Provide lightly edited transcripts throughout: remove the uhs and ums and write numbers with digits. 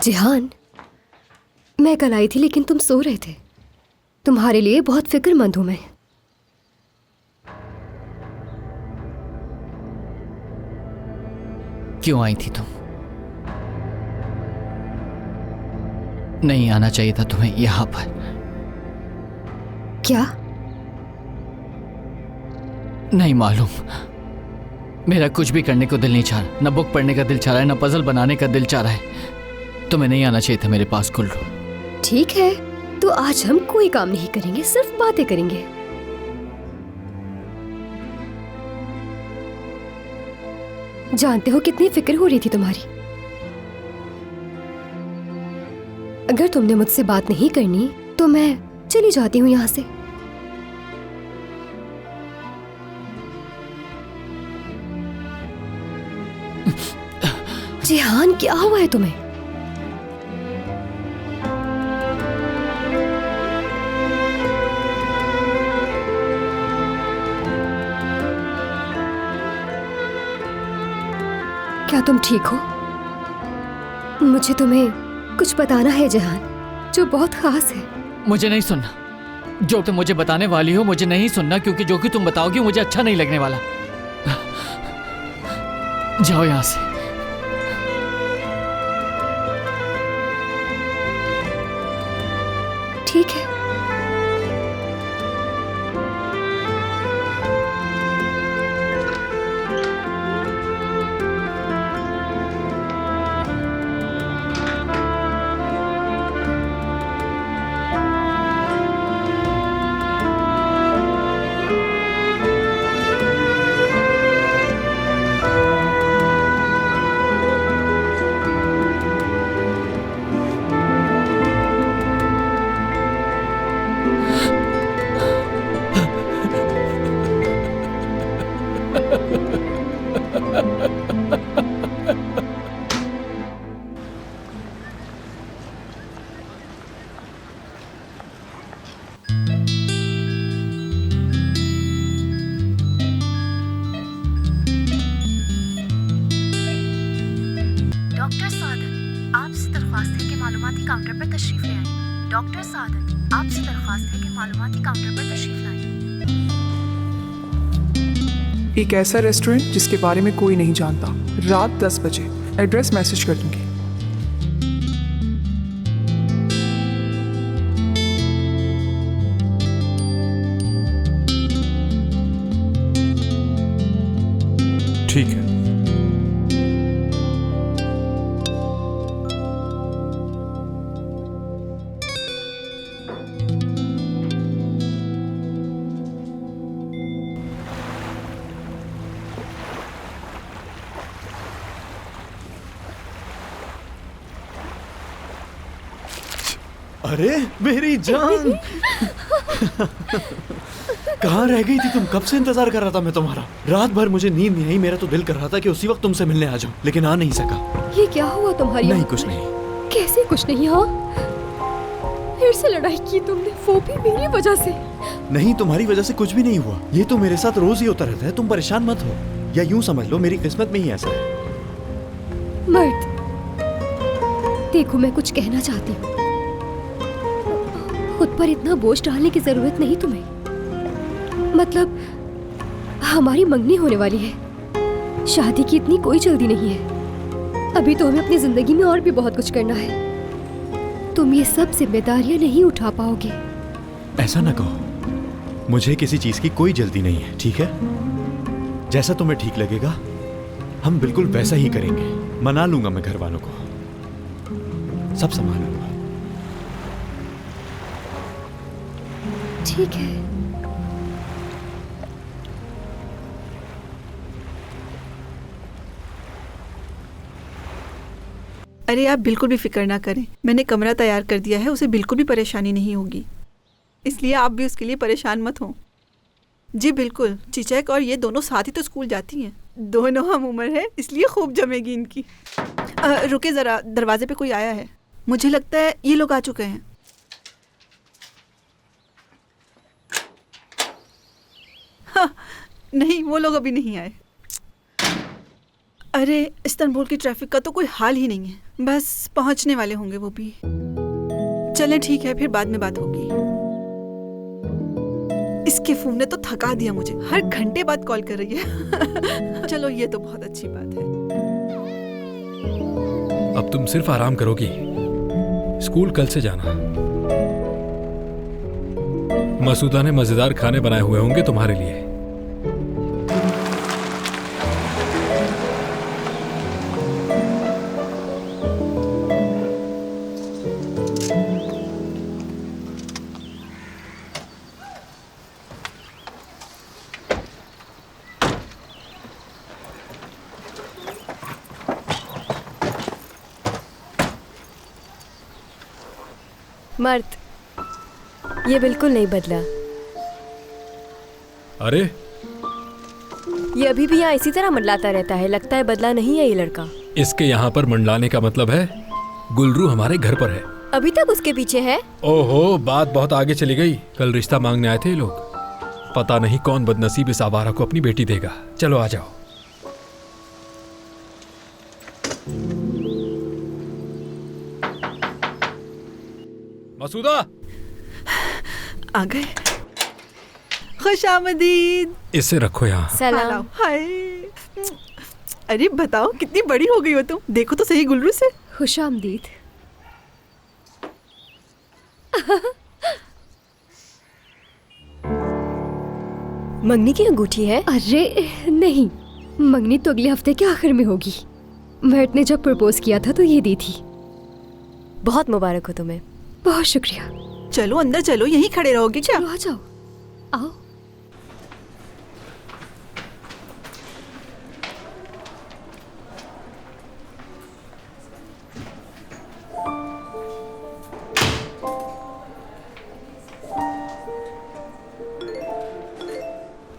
जिहान, मैं कल आई थी लेकिन तुम सो रहे थे। तुम्हारे लिए बहुत फिक्रमंद हूं मैं। क्यों आई थी तुम? नहीं आना चाहिए था तुम्हें यहां पर। क्या? नहीं मालूम, मेरा कुछ भी करने को दिल नहीं चाह रहा। न बुक पढ़ने का दिल चाह रहा है, न पजल बनाने का दिल चाह रहा है। तुम्हें नहीं आना चाहिए था मेरे पास गुल्लू। ठीक है, तो आज हम कोई काम नहीं करेंगे, सिर्फ बातें करेंगे। जानते हो कितनी फिक्र हो रही थी तुम्हारी। अगर तुमने मुझसे बात नहीं करनी तो मैं चली जाती हूँ यहाँ से। जिहान, क्या हुआ है तुम्हें? क्या तुम ठीक हो? मुझे तुम्हें कुछ बताना है जिहान, जो बहुत खास है। मुझे नहीं सुनना। जो तुम मुझे बताने वाली हो मुझे नहीं सुनना, क्योंकि जो कि तुम बताओगी मुझे अच्छा नहीं लगने वाला। जाओ यहां से। ठीक है। डॉक्टर सादत, आपसे दरख्वास्त है कि मालूमाती काउंटर पर तशरीफ ले आएं। डॉक्टर सादत, आपसे दरख्वास्त है कि मालूमाती काउंटर पर तशरीफ लाएं। एक ऐसा रेस्टोरेंट जिसके बारे में कोई नहीं जानता। रात 10 बजे। एड्रेस मैसेज कर दूंगी। ठीक है। अरे मेरी जान, कहाँ रह गई थी तुम? कब से इंतजार कर रहा था मैं तुम्हारा। रात भर मुझे नींद नहीं आई। मेरा तो दिल कर रहा था कि उसी वक्त तुमसे मिलने आ जाऊं, लेकिन आ नहीं सका। ये क्या हुआ तुम्हारी? नहीं कुछ नहीं। कैसे कुछ नहीं? हाँ, फिर से लड़ाई की तुमने, वो भी मेरी वजह से। नहीं, तुम्हारी वजह से कुछ भी नहीं हुआ। ये तो मेरे साथ रोज ही होता रहता है। तुम परेशान मत हो, या यूं समझ लो मेरी किस्मत में ही ऐसा है। मर्द, देखो मैं कुछ कहना चाहती हूँ। खुद पर इतना बोझ डालने की जरूरत नहीं तुम्हें। मतलब हमारी मंगनी होने वाली है। शादी की इतनी कोई जल्दी नहीं है। अभी तो हमें अपनी जिंदगी में और भी बहुत कुछ करना है। तुम ये सब जिम्मेदारियां नहीं उठा पाओगे। ऐसा ना कहो, मुझे किसी चीज की कोई जल्दी नहीं है, ठीक है? जैसा तुम्हें ठीक लगेगा हम बिल्कुल वैसा ही करेंगे। मना लूंगा मैं घर वालों को, सब संभाल लूंगा। ठीक है। अरे आप बिल्कुल भी फिक्र ना करें, मैंने कमरा तैयार कर दिया है, उसे बिल्कुल भी परेशानी नहीं होगी। इसलिए आप भी उसके लिए परेशान मत हो। जी बिल्कुल, चिचक और ये दोनों साथ ही तो स्कूल जाती हैं। दोनों हम उम्र है, इसलिए खूब जमेगी इनकी। रुके ज़रा, दरवाजे पे कोई आया है। मुझे लगता है ये लोग आ चुके हैं। हाँ, नहीं वो लोग अभी नहीं आए। अरे इस्तांबुल की ट्रैफिक का तो कोई हाल ही नहीं है, बस पहुंचने वाले होंगे वो भी। चलें ठीक है, फिर बाद में बात होगी। इसके फोन ने तो थका दिया मुझे, हर घंटे बाद कॉल कर रही है। चलो ये तो बहुत अच्छी बात है। अब तुम सिर्फ आराम करोगी, स्कूल कल से जाना। मसूदा ने मजेदार खाने बनाए हुए होंगे तुम्हारे लिए। मर्द, ये बिल्कुल नहीं बदला। अरे ये अभी भी यहाँ इसी तरह मंडलाता रहता है, लगता है बदला नहीं है ये लड़का। इसके यहाँ पर मंडलाने का मतलब है गुलरू हमारे घर पर है। अभी तक उसके पीछे है। ओहो, बात बहुत आगे चली गई। कल रिश्ता मांगने आए थे ये लोग, पता नहीं कौन बदनसीब इस आवारा को अपनी बेटी देगा। चलो आ जाओ। मसूदा आ गए। खुशामदीद। इसे रखो यहाँ। सलाम। हाय, अरे बताओ कितनी बड़ी हो गई हो तुम, देखो तो सही गुलरू से। खुशामदीद। मंगनी की अंगूठी है? अरे नहीं, मंगनी तो अगले हफ्ते के आखिर में होगी। मैट ने जब प्रपोज किया था तो ये दी थी। बहुत मुबारक हो तुम्हें। बहुत शुक्रिया। चलो अंदर चलो, यहीं खड़े रहोगे क्या? चलो आ जाओ, आओ।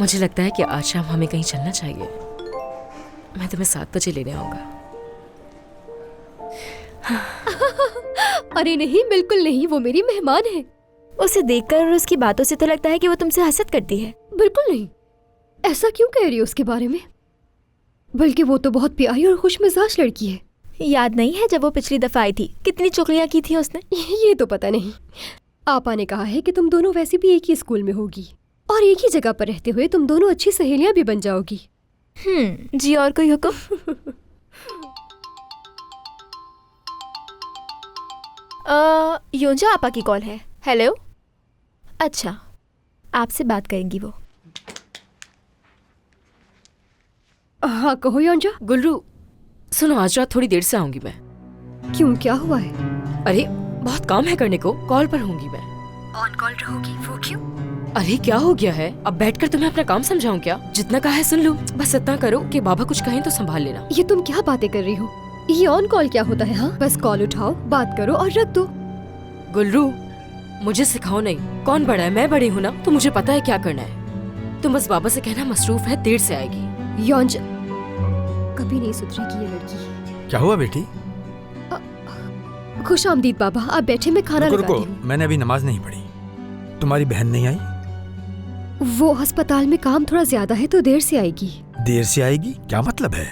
मुझे लगता है कि आज शाम हमें कहीं चलना चाहिए। मैं तुम्हें 7 बजे लेने आऊंगा। अरे नहीं, बिल्कुल नहीं, वो मेरी मेहमान है। उसे देखकर और उसकी बातों से तो लगता है कि वो तुमसे हसद करती है। बिल्कुल नहीं, ऐसा क्यों कह रही हो उसके बारे में? बल्कि वो तो बहुत प्यारी और खुश मिजाज लड़की है। याद नहीं है जब वो पिछली दफा आई थी, कितनी चुगलियां की थी उसने? ये तो पता नहीं। आपा ने कहा है कि तुम दोनों वैसे भी एक ही स्कूल में होगी और एक ही जगह पर रहते हुए तुम दोनों अच्छी सहेलियां भी बन जाओगी। जी, और कोई हुक्म? योंजा आपा की कॉल है। हेलो। अच्छा, आपसे बात करेंगी वो। हाँ कहो योंजा। गुलरू सुनो, आज रात थोड़ी देर से आऊंगी मैं। क्यों, क्या हुआ है? अरे बहुत काम है करने को, कॉल पर होंगी मैं। ऑन कॉल रहोगी, वो क्यों? अरे क्या हो गया है? अब बैठकर तुम्हें अपना काम समझाऊं क्या? जितना कहा है सुन लो, बस इतना करो कि बाबा कुछ कहें तो संभाल लेना। ये तुम क्या बातें कर रही हो? ये ऑन कॉल क्या होता है? हाँ, बस कॉल उठाओ, बात करो और रख दो। गुलरू मुझे सिखाओ नहीं, कौन बड़ा है? मैं बड़ी हूँ ना, तो मुझे पता है क्या करना है। तुम बस बाबा से कहना मसरूफ है, देर से आएगी। योंजा कभी नहीं सुधरेगी ये लड़की। क्या हुआ बेटी? खुश आमदीद बाबा, आप बैठे, मैं खाना रुको, लगाती हूँ। मैंने अभी नमाज नहीं पढ़ी। तुम्हारी बहन नहीं आई? वो अस्पताल में काम थोड़ा ज्यादा है तो देर से आएगी। देर से आएगी क्या मतलब है?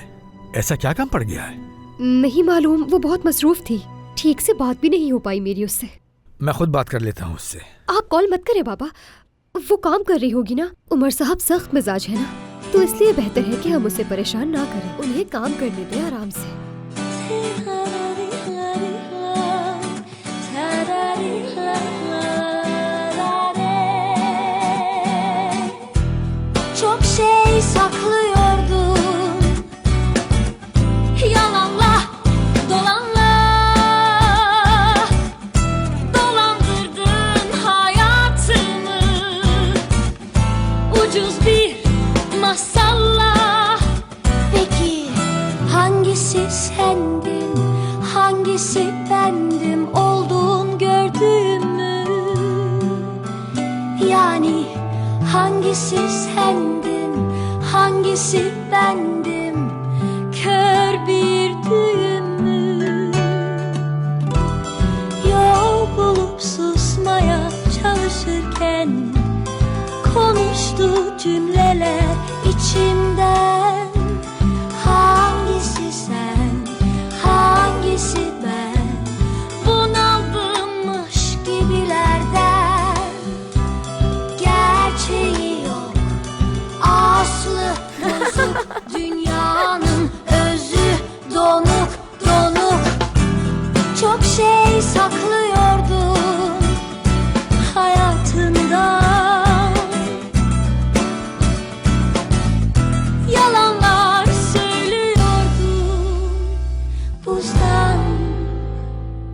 ऐसा क्या काम पड़ गया है? नहीं मालूम, वो बहुत मसरूफ थी, ठीक से बात भी नहीं हो पाई मेरी उससे। मैं खुद बात कर लेता हूँ उससे। आप कॉल मत करें बाबा, वो काम कर रही होगी ना। उमर साहब सख्त मिजाज है ना, तो इसलिए बेहतर है कि हम उसे परेशान ना करें। उन्हें काम करने दें आराम से। Çok şey saklıyordum, yalanla dolanla dolandırdın hayatımı, ucuz bir masalla. Peki hangisi sendin, hangisi bendim, olduğun gördüğüm mü? Yani hangisi sendin, hangisi bendim, kör bir düğüm mü? Yol bulup susmaya çalışırken konuştu cümleler içimden. Hangisi Dünyanın özü donuk donuk, çok şey saklı